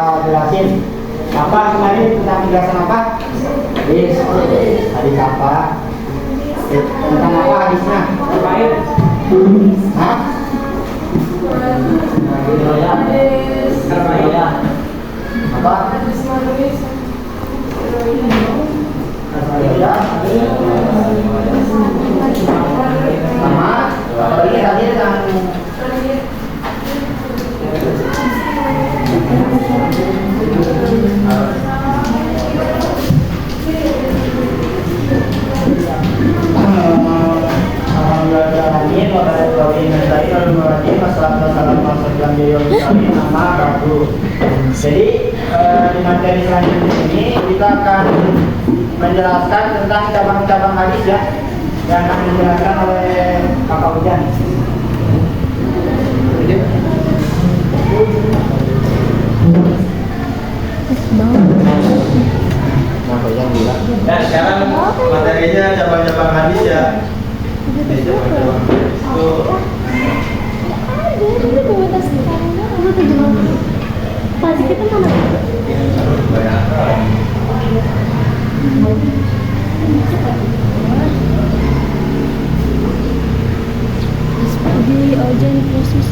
Jelasin apa kemarin tentang penjelasan apa? Hadis. Hadis apa? Tentang apa hadisnya? Terbaik. Hah? Terbaik. Apa? Sama. Tadi tentang jadi di materi selanjutnya ini kita akan menjelaskan tentang cabang-cabang hadis ya yang akan dijelaskan oleh Kakak Hujan. Ya, sekarang materinya cabang-cabang hadis ya. Ini cabang-cabang hadis itu. Pasti kita mana? Di ojen khusus.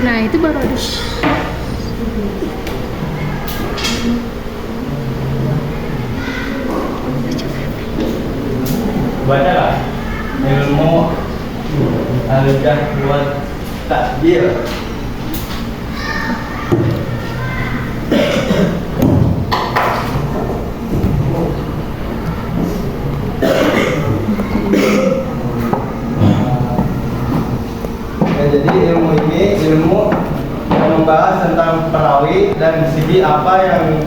Nah itu baru ada. Baca lah ilmu al-jarh wa ta'dil. Jadi ilmu ini ilmu yang membahas tentang perawi dan segi apa yang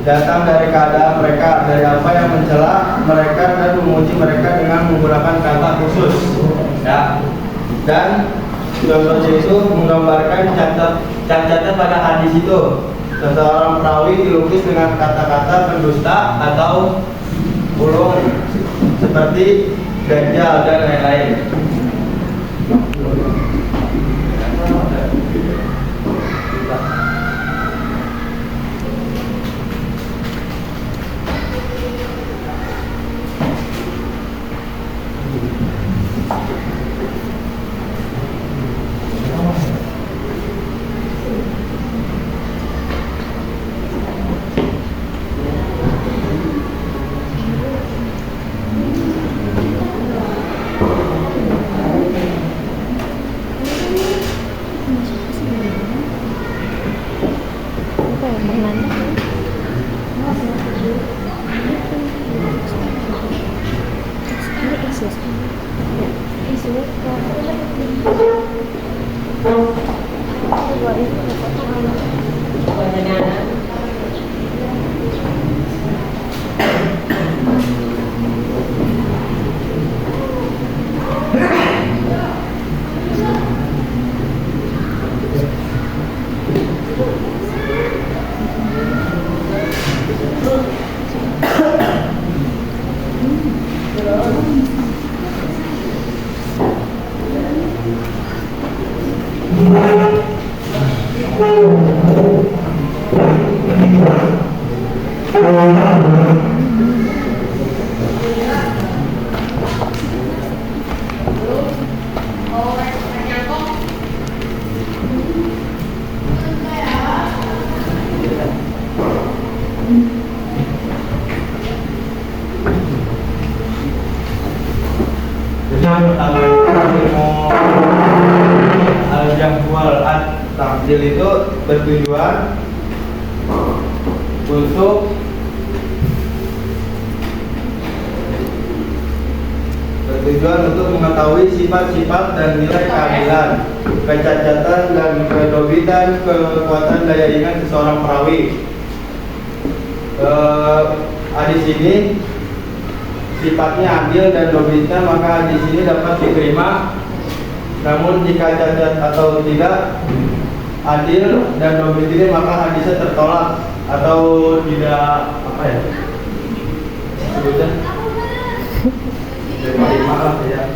datang dari keadaan mereka, dari apa yang mencela mereka dan memuji mereka dengan menggunakan kata khusus. Ya. Dan contohnya itu menggambarkan cacat pada hadis itu. Seseorang perawi dilukis dengan kata-kata pendusta atau ulung seperti dajjal dan lain-lain. Al-jarh wal ta'dil itu bertujuan untuk mengetahui sifat-sifat dan nilai keadilan, kecacatan dan kedobitan, kekuatan daya ingat seseorang perawi. Hadis ini sifatnya adil dan dobitnya, maka hadis ini dapat diterima. Namun jika cacat atau tidak adil dan dobit ini, maka hadisnya tertolak atau tidak apa ya sebutnya diterima lah ya.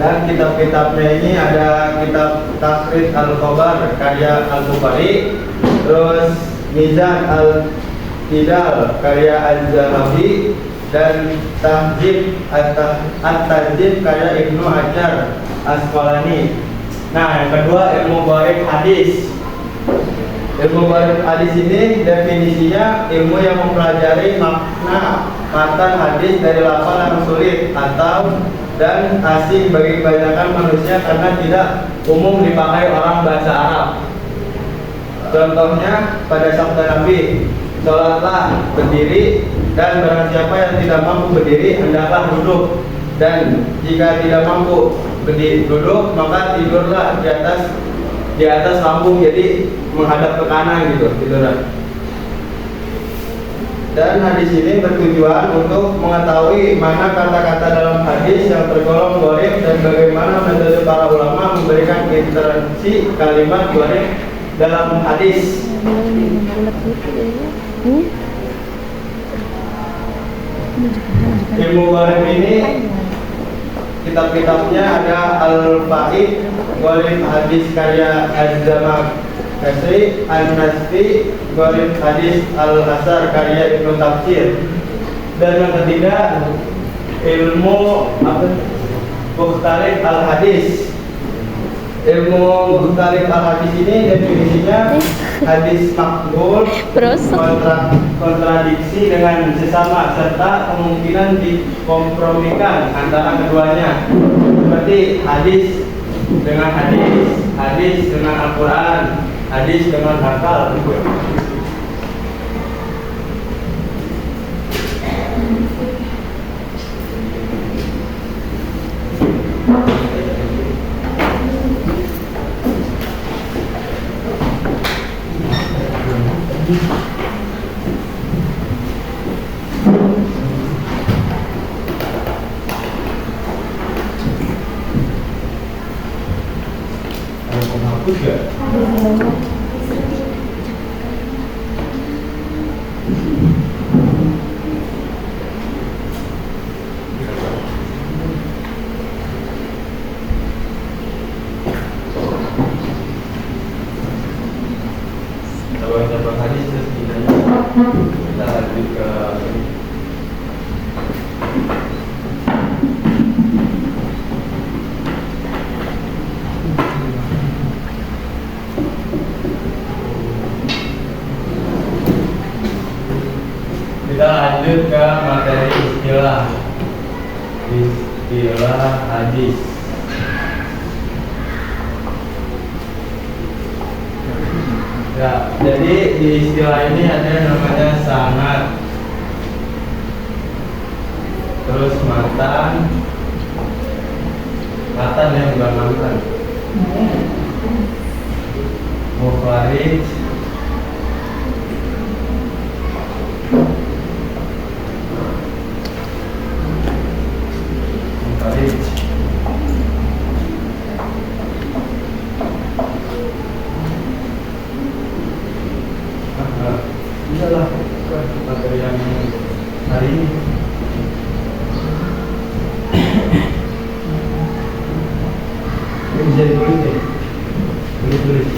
Dan kitab-kitabnya ini ada kitab Tasrif Al-Khobar karya Al-Bukhari, terus Mizan Al-Tidal karya Al-Zahabi, dan Tahzib At-Tahzib karya Ibnu Hajar Asqalani. Nah, yang kedua ilmu gharib hadis. Ilmu gharib hadis ini definisinya ilmu yang mempelajari makna matan hadis dari lafaz yang sulit atau dan asing bagi kebanyakan manusia karena tidak umum dipakai orang bahasa Arab. Contohnya pada sabda Nabi, sholatlah berdiri, dan barang siapa yang tidak mampu berdiri hendaklah duduk, dan jika tidak mampu berdiri duduk maka tidurlah di atas lambung, jadi menghadap ke kanan gitu tiduran. Dan hadis ini bertujuan untuk mengetahui mana kata-kata dalam hadis yang tergolong gharib dan bagaimana metode para ulama memberikan intervensi kalimat gharib dalam hadis. Ilmu gharib ini kitab-kitabnya ada Al-Faid, gharib hadis karya Az-Zamakhsyari, An-Nasfi, gharib hadis Al-Asar karya Ibnu Tafsir. Dan yang ketiga ilmu Mukhtalif Al-Hadis. Ilmu Mukhtalif Al-Hadis ini definisinya hadis makbul, kontradiksi dengan sesama serta kemungkinan dikompromikan antara keduanya, seperti hadis dengan hadis, hadis dengan Al-Quran, hadis dengan akal. Penghapus ya? Cabang hadis setidaknya kita lanjut ke materi istilah hadis. Ya, jadi di istilah ini ada yang namanya sanad, terus matan yang bukan mantan, mukharij, adalah materi yang hari ini. Ini bisa ditulis deh, tulis.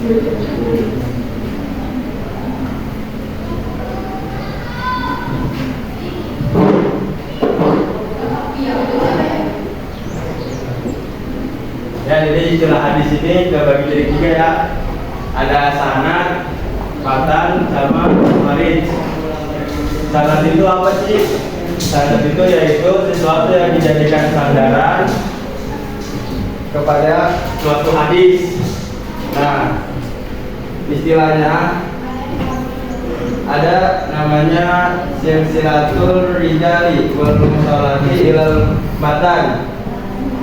Ya, jadi istilah hadis ini terbagi jadi 3 ya. Ada sanad, matan, sama khawarij. Sanad itu apa sih? Sanad itu yaitu sesuatu yang dijadikan sandaran kepada suatu hadis. Nah, istilahnya ada namanya silsilatul rijali wal mursalati ilal matan.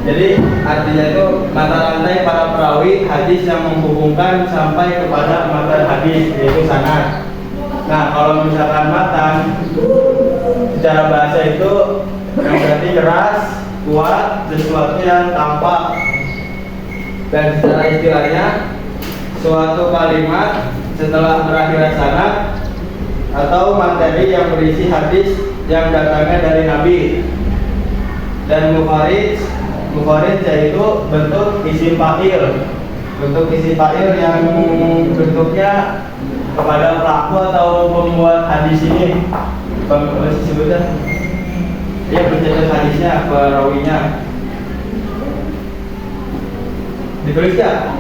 Jadi artinya itu mata rantai para perawi hadis yang menghubungkan sampai kepada matan hadis, yaitu sanad. Nah, kalau misalkan matan secara bahasa itu yang berarti keras, kuat, sesuatu yang tampak. Dan secara istilahnya suatu kalimat setelah berakhir sanad atau materi yang berisi hadis yang datangnya dari Nabi. Dan mukharij yaitu bentuk isim fa'il. Bentuk isim fa'il yang bentuknya kepada pelaku atau pembuat hadis ini. Apa sih sebutnya? Dia bercerita hadisnya, perawinya. Ditulis ya?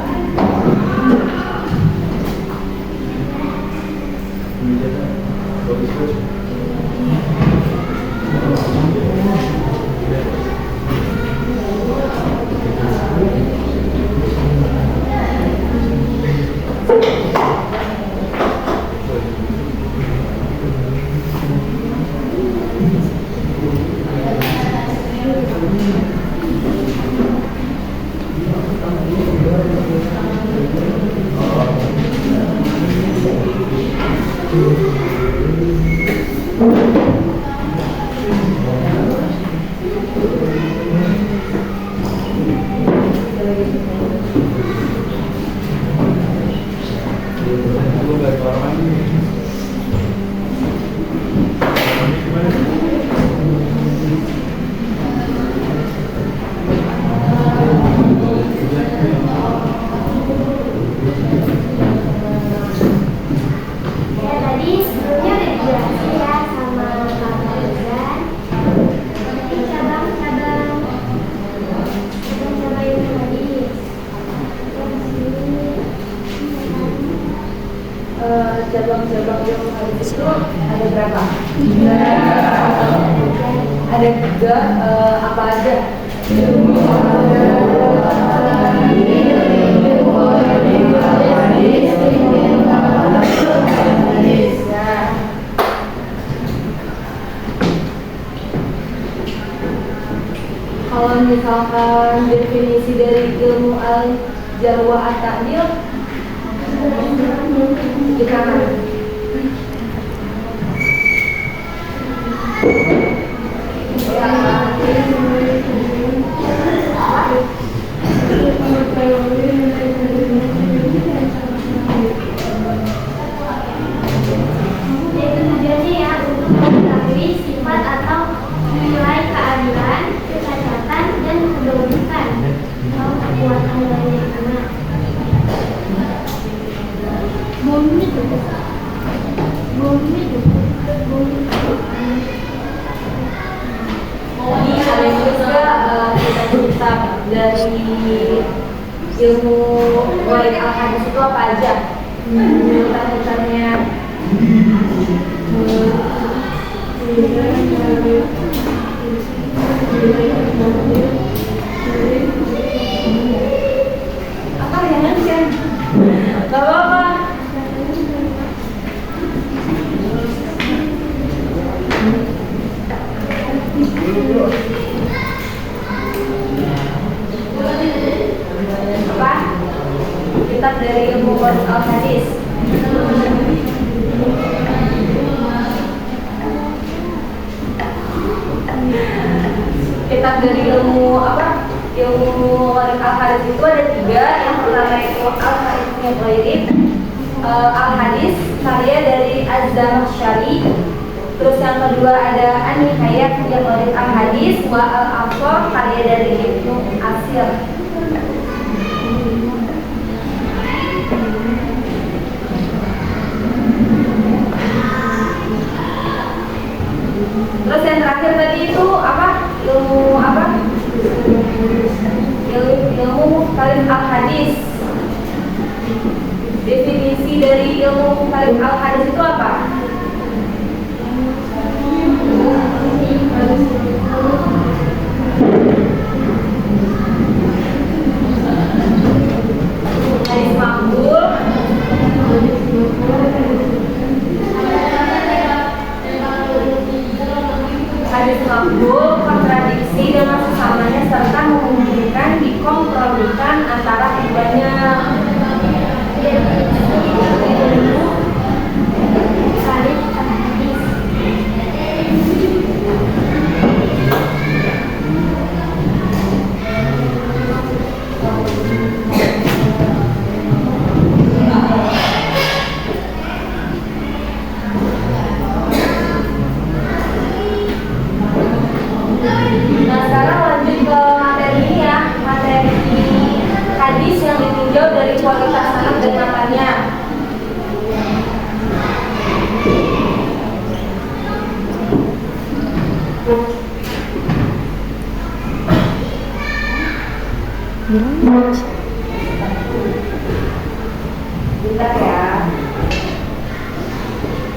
Cabang-cabang yang hadis itu ada berapa? Ada 3, apa aja? Kalau misalkan definisi dari ilmu al-jarh wa at-ta'dil di kanan. Tujuannya ya untuk mengetahui sifat atau nilai keadilan, kecacatan, dan kebajikan atau kekuatan dari anak. Ini ada juga kitab-kitab dari ilmu warid al-hadis itu apa aja? Kitab-kitabnya apa ya nanti kan? Gak apa-apa. Apa? Kitab dari ilmu warid al-hadis. Kitab dari ilmu apa? Ilmu warid al-hadis itu ada 3. Yang pertama itu al-hadisnya ghairib, al-hadis karya dari Az-Zamakhsyari. Terus yang kedua ada An-Nihayat yang warid al-hadis wa al-Afsar karya dari Ibnu Asir. dari ilmu al-hadis itu apa? Hadis makbul, kontradiksi dengan sesamanya serta memungkinkan dikompromikan antara keduanya. Nah, sekarang lanjut ke materi ini ya, materi hadis yang ditinjau dari kualitas sanad dan matanya. Bilang Bentar ya.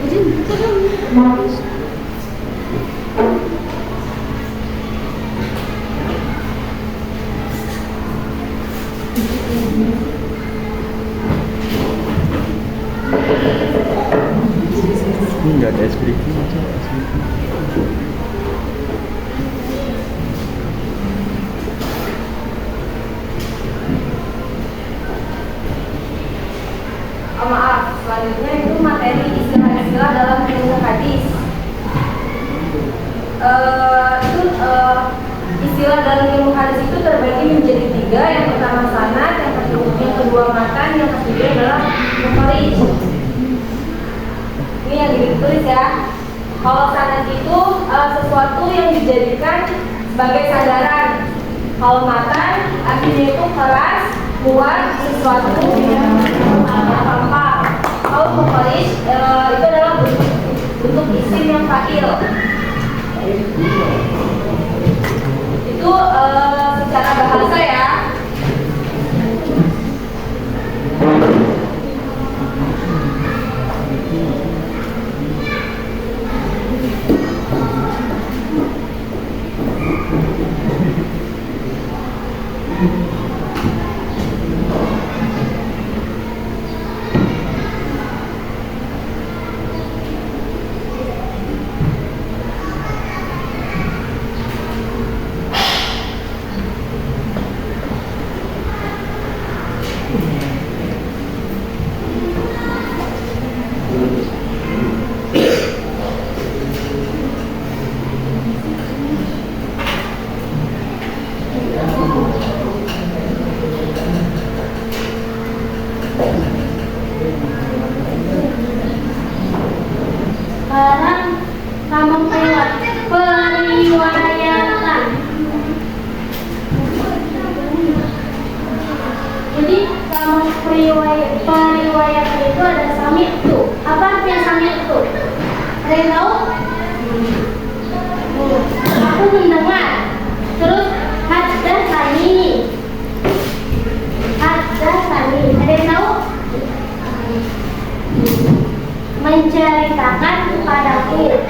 jadi kita kan Ini nggak ada es briefing. Oh, maaf, selanjutnya itu materi istilah-istilah dalam ilmu hadis. Istilah dalam ilmu hadis itu terbagi menjadi 3. Yang pertama sanad, yang kedua matan, yang ketiga adalah mukharij. Ini yang ditulis ya. Kalau sanad itu sesuatu yang dijadikan sebagai sandaran. Kalau matan artinya itu keras, kuat, sesuatu yang lengkap. Kalau mukharij itu adalah bentuk isim yang fa'il. Itu secara bahasa ya. Sekarang kamu periwayatan. Jadi kamu periwayatan itu ada sami'tu. Apa artinya sami'tu? Ada yang tahu? Aku mendengar. Terus haddatsani. Haddatsani. Ada yang tahu? Menceritakan kepadaku.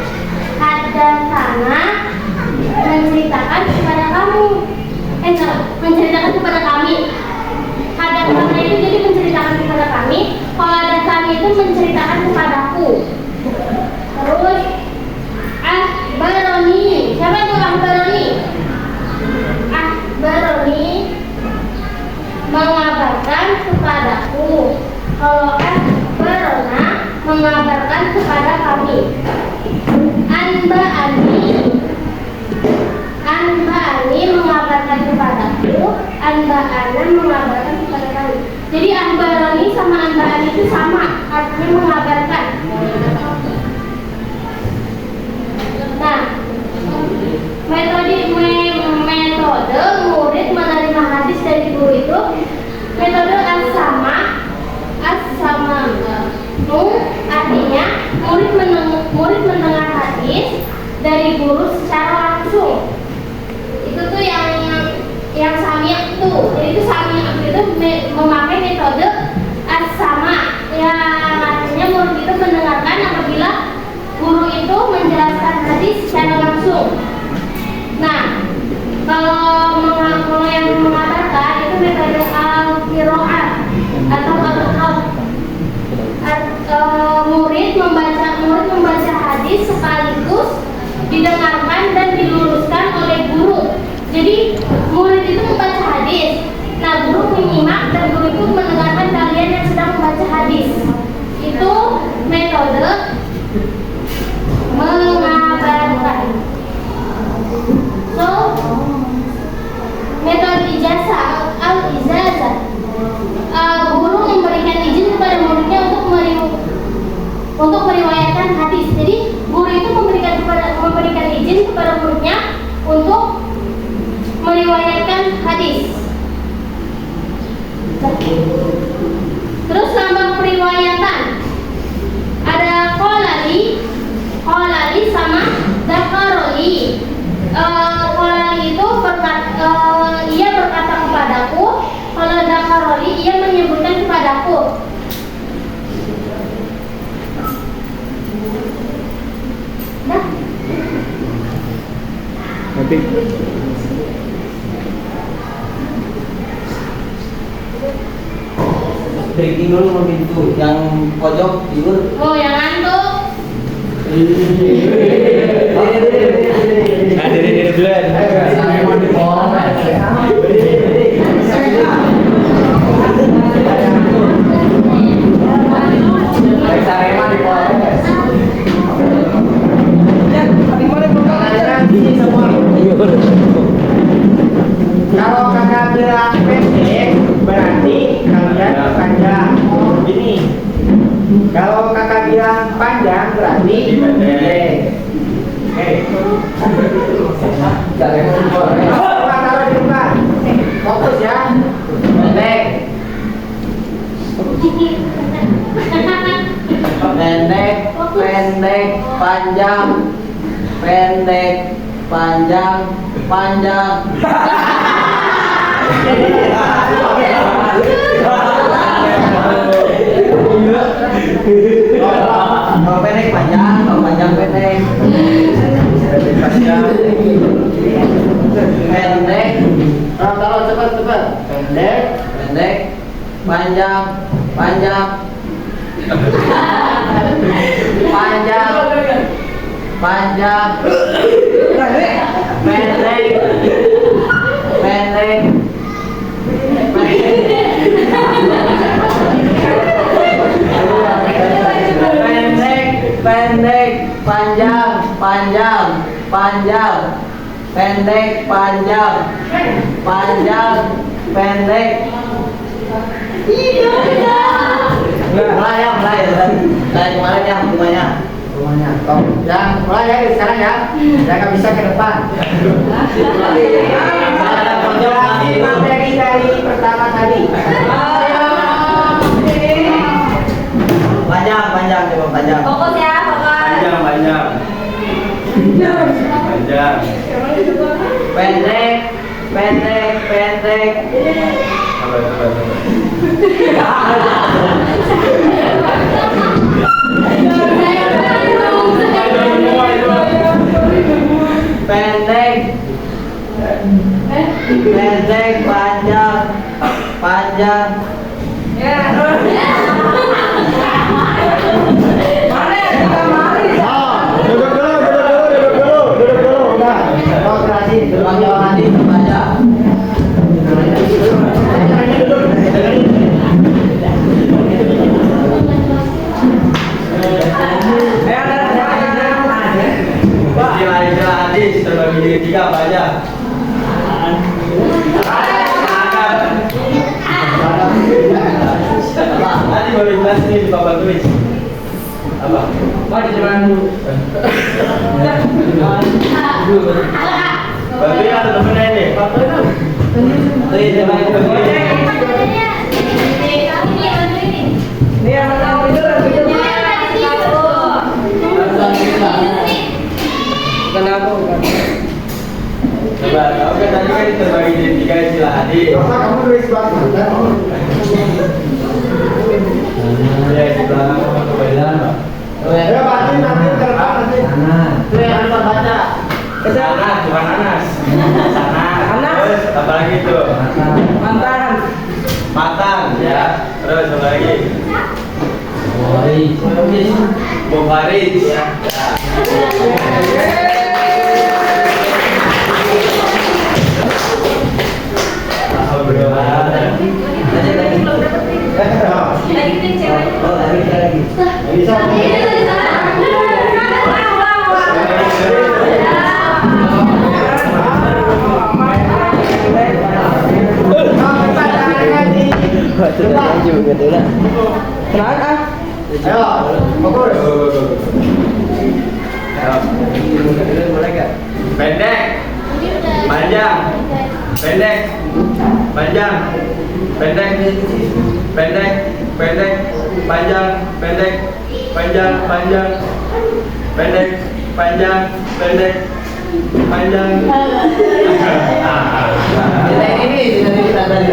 Haddatsana menceritakan kepada kamu. Menceritakan kepada kami. Haddatsana itu jadi menceritakan kepada kami. Kalau haddatsani itu menceritakan kepadaku. Terus akhbaroni. Siapa itu akhbaroni? Akhbaroni mengabarkan kepadaku. Kalau akhbarona mengabarkan kepada kami. Anba'ani mengabarkan kepadaku. Anba'ana mengabarkan kepada kami. Jadi akhbaroni sama anba'ani itu sama, artinya mengabarkan. Nah, metode murid menerima hadis dari guru itu metode as-sama artinya murid mendengar hadis dari guru secara langsung. Itu tuh yang sami' tuh. Jadi itu sami' itu memakai metode as-sama. Ya menyimak dan guru itu mendengarkan kalian yang sedang membaca hadis. Itu metode mengabarkan. So, metode ijazah al-ijazah. Guru memberikan izin kepada muridnya untuk meriwayatkan hadis. Jadi guru itu memberikan izin kepada muridnya untuk meriwayatkan hadis. Terus lambang periwayatan ada kolali sama dakaroli. Kolali itu ia berkata kepadaku, kalau dakaroli ia menyebutkan kepadaku. Dah. Nanti. Breaking dulu mau pintu yang pojok tidur. Oh, yang ngantuk. Kalau kakak bilang pendek, berarti kalian panjang. Gini. Kalau kakak bilang panjang, berarti pendek. Taruh di depan. Fokus ya. Pendek. Pendek, pendek, panjang, pendek, panjang, panjang. Kalau pendek panjang, kalau panjang pendek. Pendek, Taruh cepat. Pendek. pendek, panjang, panjang. Panjang, panjang, pendek, pendek, pendek, panjang, panjang, panjang, pendek, panjang, panjang, pendek. Mulai kemarin yang rumahnya. Yang mulai ya sekarang ya. Jangan bisa ke depan. Materi dari pertama tadi. Panjang, coba panjang. Fokus ya, fokus. Panjang. Pendek. Pendek, panjang. Duduk dulu. Udah. Konsentrasi. Panjang nanti baca. Istilah hadis terbagi tiga apa aja? Nanti baru jelas nih di papan tulis. Apa? Jangan dulu. Berarti ada temennya ini. Kenapa? Coba, tahu kan tadi kan terbagi jadi tiga istilah hadis. Masa kamu tulis banget? Ya, di belakang sama kebetulan. Ya, bantuin nanti ke depan nanti. Itu yang harus baca. Sana, bukan Anas. Sana. Terus apa lagi tuh? Matan, ya. Terus apa lagi? Bukhari, ya. Alhamdulillah. Bisa. Kenaan ah. Ayo, fokus. Boleh gak? Pendek, panjang, pendek, panjang, pendek, pendek, pendek, panjang, pendek, panjang, panjang, pendek, panjang, pendek, panjang. Ini kita tadi.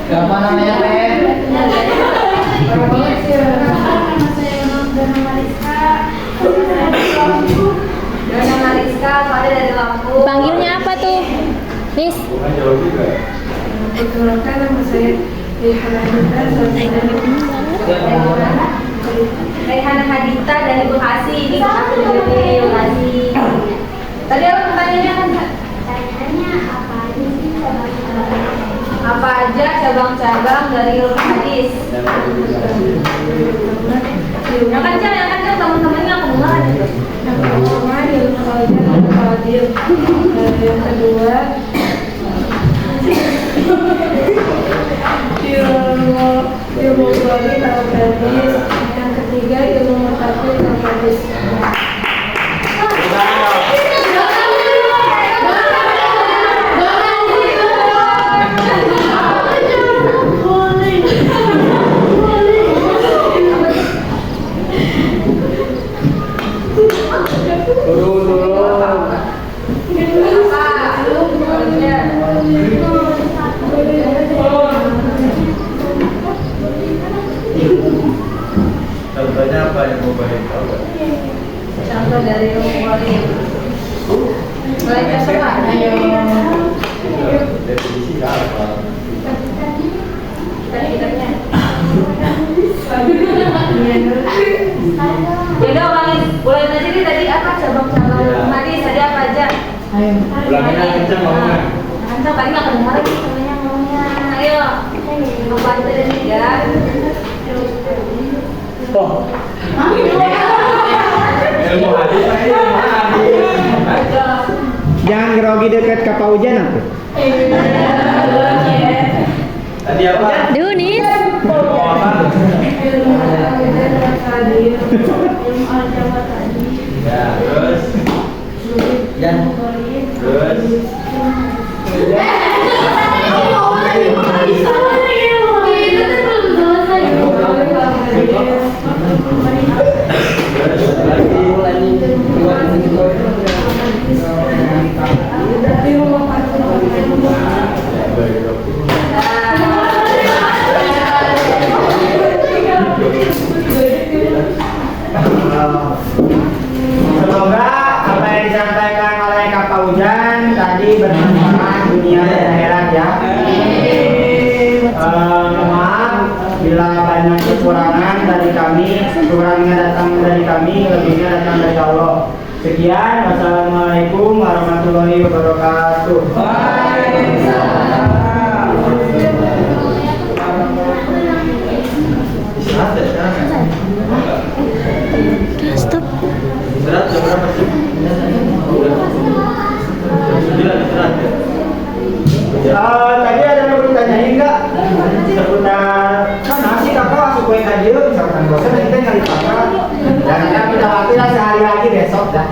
Siapa namanya, Teh? Dona Mariska, Fadil dari Lampung. Panggilnya apa tuh? Miss. Perkenalkan nama saya Rehana Hadita dari Bekasi. Di Bekasi. Tadi apa pertanyaannya kan? Pertanyaannya apa aja sih cabang-cabang? Apa aja cabang-cabang dari ilmu hadis? Yang kencang teman-temannya aku dengar. yang pertama ilmu qaida dan qadir, yang kedua ilmu qadir atau hadis, yang ketiga ilmu mutakhir atau hadis. Contohnya apa yang mau baik tahu? Contoh dari ilmu qadir. Boleh terserah. Ayo. Definisi apa? Kitabnya. Beda orang boleh tadi tadi apa cabang-cabang hadis tadi apa aja? Ulangnya kencang ngomongnya. Anda paling nggak kedengaran sih semuanya ngomongnya. Ayo, apa itu dan tiga? Oh. Ilmu hadis lagi ilmu hadis. Jangan grogi dekat kapal hujan aku. Tadi apa? Duh, Nis. Ilmu apa? Ilmu qaida dan qadir, ilmu al-jawab tadi, Ya, terus. Ya. Terus. Semoga apa yang disampaikan oleh Kak Paujan tadi bermanfaat dunia dan akhirat ya. Maaf bila banyak kekurangan dari kami, kurangnya datang dari kami, lebihnya datang dari Allah. Sekian, wassalamualaikum warahmatullahi wabarakatuh. Istirahat ya sekarang ya? Stop. Istirahat jam berapa sih? Jam 9 istirahat ya? Tadi ada yang ditanyain nggak seputar kan nasi kakak suka aja misalkan bosan kita nyari kakak dan kita waktu sehari lagi besok dah.